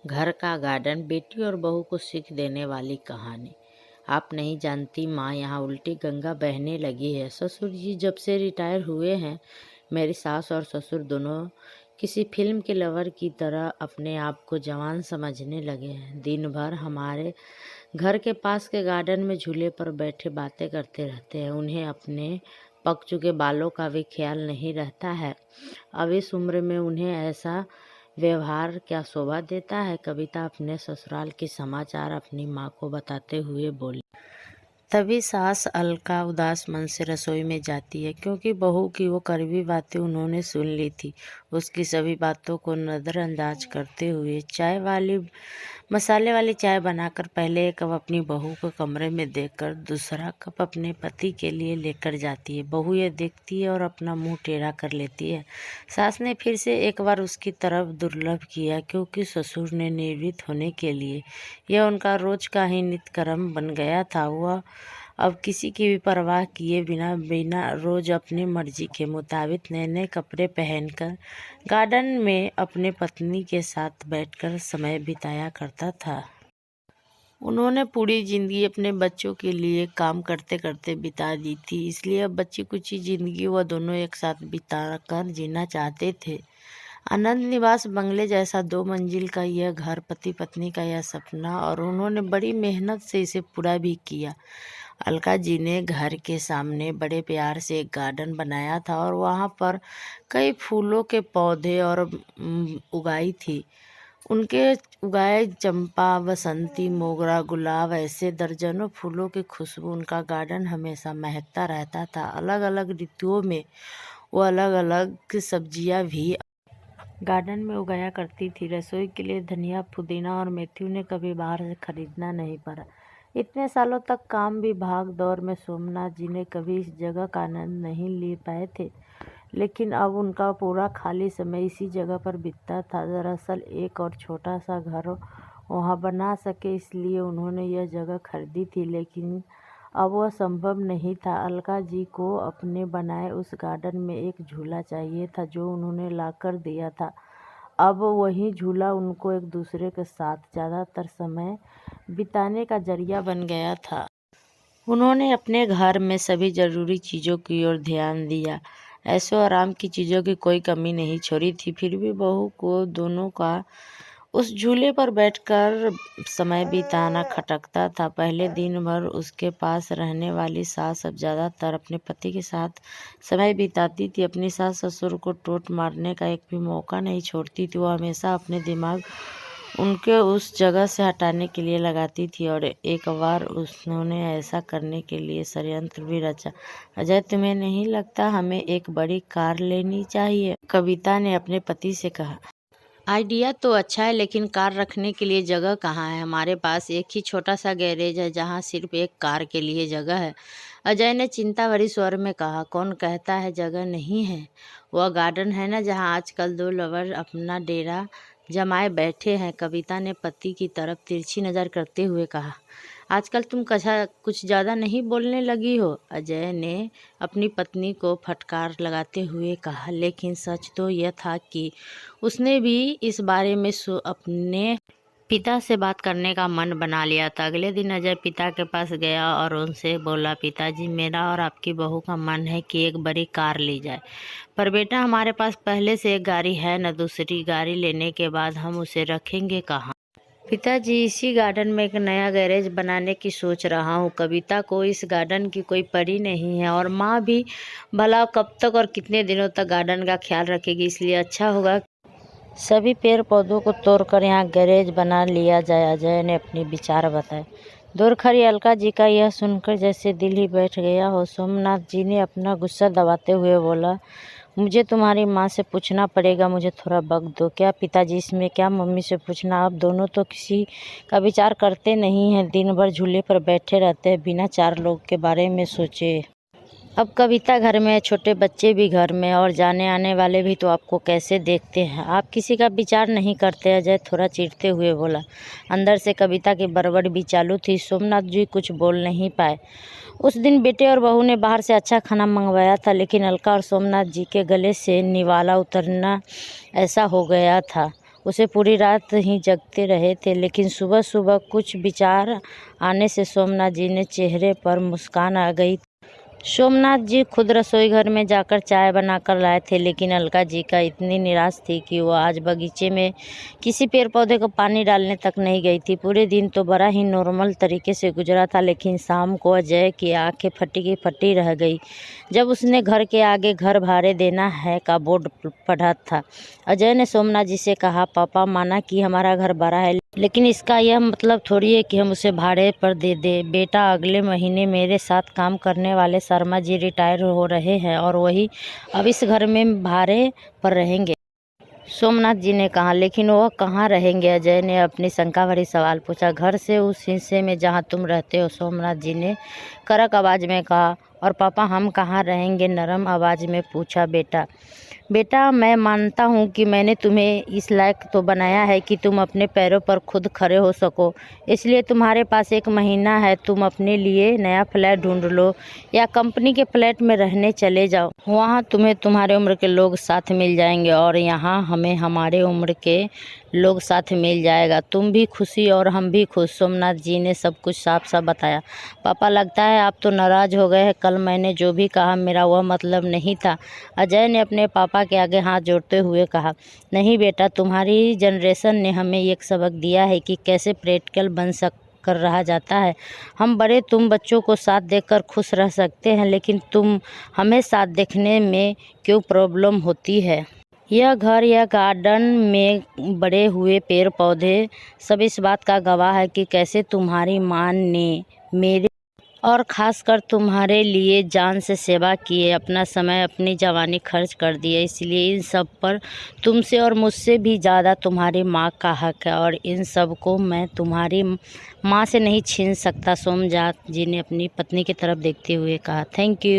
घर का गार्डन, बेटी और बहू को सीख देने वाली कहानी। आप नहीं जानती माँ, यहाँ उल्टी गंगा बहने लगी है। ससुर जी जब से रिटायर हुए हैं, मेरी सास और ससुर दोनों किसी फिल्म के लवर की तरह अपने आप को जवान समझने लगे हैं। दिन भर हमारे घर के पास के गार्डन में झूले पर बैठे बातें करते रहते हैं। उन्हें अपने पक चुके बालों का भी ख्याल नहीं रहता है। अब इस उम्र में उन्हें ऐसा व्यवहार क्या शोभा देता है। कविता अपने ससुराल के समाचार अपनी माँ को बताते हुए बोली। तभी सास अलका उदास मन से रसोई में जाती है, क्योंकि बहू की वो कड़वी बातें उन्होंने सुन ली थी। उसकी सभी बातों को नज़रअंदाज करते हुए मसाले वाली चाय बनाकर पहले एक कप अपनी बहू को कमरे में देकर दूसरा कप अपने पति के लिए लेकर जाती है। बहू ये देखती है और अपना मुंह टेढ़ा कर लेती है। सास ने फिर से एक बार उसकी तरफ दुर्लभ किया, क्योंकि ससुर ने निवृत्त होने के लिए यह उनका रोज का ही नित्य कर्म बन गया था। वह अब किसी की भी परवाह किए बिना बिना रोज अपनी मर्जी के मुताबिक नए नए कपड़े पहनकर गार्डन में अपने पत्नी के साथ बैठकर समय बिताया करता था। उन्होंने पूरी जिंदगी अपने बच्चों के लिए काम करते करते बिता दी थी, इसलिए अब बच्ची कुची जिंदगी वह दोनों एक साथ बिताकर जीना चाहते थे। आनंद निवास बंगले जैसा 2 मंजिल का यह घर पति पत्नी का यह सपना, और उन्होंने बड़ी मेहनत से इसे पूरा भी किया। अलका जी ने घर के सामने बड़े प्यार से एक गार्डन बनाया था और वहाँ पर कई फूलों के पौधे और उगाई थी। उनके उगाए चंपा, बसंती, मोगरा, गुलाब, ऐसे दर्जनों फूलों की खुशबू उनका गार्डन हमेशा महकता रहता था। अलग अलग ऋतुओं में वो अलग अलग सब्जियां भी गार्डन में उगाया करती थी। रसोई के लिए धनिया, पुदीना और मेथी उन्हें कभी बाहर से खरीदना नहीं पड़ा। इतने सालों तक काम भी भाग दौड़ में सोमनाथ जी ने कभी इस जगह का आनंद नहीं ले पाए थे, लेकिन अब उनका पूरा खाली समय इसी जगह पर बीतता था। दरअसल एक और छोटा सा घर वहाँ बना सके, इसलिए उन्होंने यह जगह खरीदी थी, लेकिन अब वह संभव नहीं था। अलका जी को अपने बनाए उस गार्डन में एक झूला चाहिए था, जो उन्होंने लाकर दिया था। अब वही झूला उनको एक दूसरे के साथ ज़्यादातर समय बिताने का जरिया बन गया था। उन्होंने अपने घर में सभी जरूरी चीज़ों की ओर ध्यान दिया। ऐशो आराम की चीज़ों की कोई कमी नहीं छोड़ी थी। फिर भी बहू को दोनों का उस झूले पर बैठकर समय बिताना खटकता था। पहले दिन भर उसके पास रहने वाली सास अब ज़्यादातर अपने पति के साथ समय बिताती थी। अपनी सास ससुर को टोंट मारने का एक भी मौका नहीं छोड़ती थी। वो हमेशा अपने दिमाग उनके उस जगह से हटाने के लिए लगाती थी, और एक बार उन्होंने ऐसा करने के लिए षड्यंत्र भी रचा। अजय, तुम्हें नहीं लगता हमें एक बड़ी कार लेनी चाहिए? कविता ने अपने पति से कहा। आइडिया तो अच्छा है, लेकिन कार रखने के लिए जगह कहाँ है? हमारे पास एक ही छोटा सा गैरेज है, जहाँ सिर्फ एक कार के लिए जगह है। अजय ने चिंता भरी स्वर में कहा। कौन कहता है जगह नहीं है? वह गार्डन है ना, जहाँ आजकल 2 लवर अपना डेरा जमाए बैठे हैं। कविता ने पति की तरफ तिरछी नज़र करते हुए कहा। आजकल तुम कुछ ज़्यादा नहीं बोलने लगी हो? अजय ने अपनी पत्नी को फटकार लगाते हुए कहा। लेकिन सच तो यह था कि उसने भी इस बारे में अपने पिता से बात करने का मन बना लिया था। अगले दिन अजय पिता के पास गया और उनसे बोला, पिताजी, मेरा और आपकी बहू का मन है कि एक बड़ी कार ली जाए। पर बेटा, हमारे पास पहले से एक गाड़ी है न, दूसरी गाड़ी लेने के बाद हम उसे रखेंगे कहाँ? पिताजी, इसी गार्डन में एक नया गैरेज बनाने की सोच रहा हूँ। कविता को इस गार्डन की कोई पड़ी नहीं है, और माँ भी भला कब तक और कितने दिनों तक गार्डन का ख्याल रखेगी, इसलिए अच्छा होगा सभी पेड़ पौधों को तोड़कर यहाँ गैरेज बना लिया जाए। अजय ने अपने विचार बताए। दूर खड़ी अलका जी का यह सुनकर जैसे दिल ही बैठ गया हो। सोमनाथ जी ने अपना गुस्सा दबाते हुए बोला, मुझे तुम्हारी माँ से पूछना पड़ेगा, मुझे थोड़ा वक्त दो। क्या पिताजी, इसमें क्या मम्मी से पूछना? आप दोनों तो किसी का विचार करते नहीं हैं, दिन भर झूले पर बैठे रहते हैं बिना 4 लोग के बारे में सोचे। अब कविता घर में है, छोटे बच्चे भी घर में, और जाने आने वाले भी तो आपको कैसे देखते हैं, आप किसी का विचार नहीं करते। अजय थोड़ा चिढ़ते हुए बोला। अंदर से कविता की बड़बड़ भी चालू थी। सोमनाथ जी कुछ बोल नहीं पाए। उस दिन बेटे और बहू ने बाहर से अच्छा खाना मंगवाया था, लेकिन अलका और सोमनाथ जी के गले से निवाला उतरना ऐसा हो गया था। उसे पूरी रात ही जगते रहे थे, लेकिन सुबह सुबह कुछ विचार आने से सोमनाथ जी ने चेहरे पर मुस्कान आ गई। सोमनाथ जी खुद रसोई घर में जाकर चाय बनाकर लाए थे, लेकिन अलका जी का इतनी निराश थी कि वो आज बगीचे में किसी पेड़ पौधे को पानी डालने तक नहीं गई थी। पूरे दिन तो बड़ा ही नॉर्मल तरीके से गुजरा था, लेकिन शाम को अजय की आंखें फटी की फटी रह गई जब उसने घर के आगे घर भाड़े देना है का बोर्ड पढ़ा था। अजय ने सोमनाथ जी से कहा, पापा माना कि हमारा घर बड़ा है, लेकिन इसका यह मतलब थोड़ी है कि हम उसे भाड़े पर दे दें। बेटा, अगले महीने मेरे साथ काम करने वाले शर्मा जी रिटायर हो रहे हैं और वही अब इस घर में भाड़े पर रहेंगे। सोमनाथ जी ने कहा, लेकिन वह कहाँ रहेंगे? अजय ने अपनी शंका भरी सवाल पूछा। घर से उस हिस्से में जहाँ तुम रहते हो, सोमनाथ जी ने कड़क आवाज में कहा। और पापा हम कहाँ रहेंगे? नरम आवाज में पूछा। बेटा मैं मानता हूँ कि मैंने तुम्हें इस लायक तो बनाया है कि तुम अपने पैरों पर खुद खड़े हो सको, इसलिए तुम्हारे पास 1 महीना है। तुम अपने लिए नया फ्लैट ढूंढ लो या कंपनी के फ्लैट में रहने चले जाओ। वहाँ तुम्हें तुम्हारे उम्र के लोग साथ मिल जाएंगे और यहाँ हमें हमारे उम्र के लोग साथ मिल जाएगा। तुम भी खुशी और हम भी खुश। सोमनाथ जी ने सब कुछ साफ साफ बताया। पापा लगता है आप तो नाराज हो गए हैं। कल मैंने जो भी कहा मेरा वह मतलब नहीं था। अजय ने अपने पापा के आगे हाथ जोड़ते हुए कहा। नहीं बेटा, तुम्हारी जनरेशन ने हमें एक सबक दिया है कि कैसे प्रैक्टिकल बन कर रहा जाता है। हम बड़े तुम बच्चों को साथ देखकर खुश रह सकते हैं, लेकिन तुम हमें साथ देखने में क्यों प्रॉब्लम होती है? यह घर, यह गार्डन में बड़े हुए पेड़ पौधे सब इस बात का गवाह है कि कैसे तुम्हारी माँ ने मेरे और खासकर तुम्हारे लिए जान से सेवा की है, अपना समय अपनी जवानी खर्च कर दी है। इसलिए इन सब पर तुमसे और मुझसे भी ज़्यादा तुम्हारी माँ का हक है और इन सब को मैं तुम्हारी माँ से नहीं छीन सकता। सोमनाथ जी ने अपनी पत्नी की तरफ देखते हुए कहा। Thank you.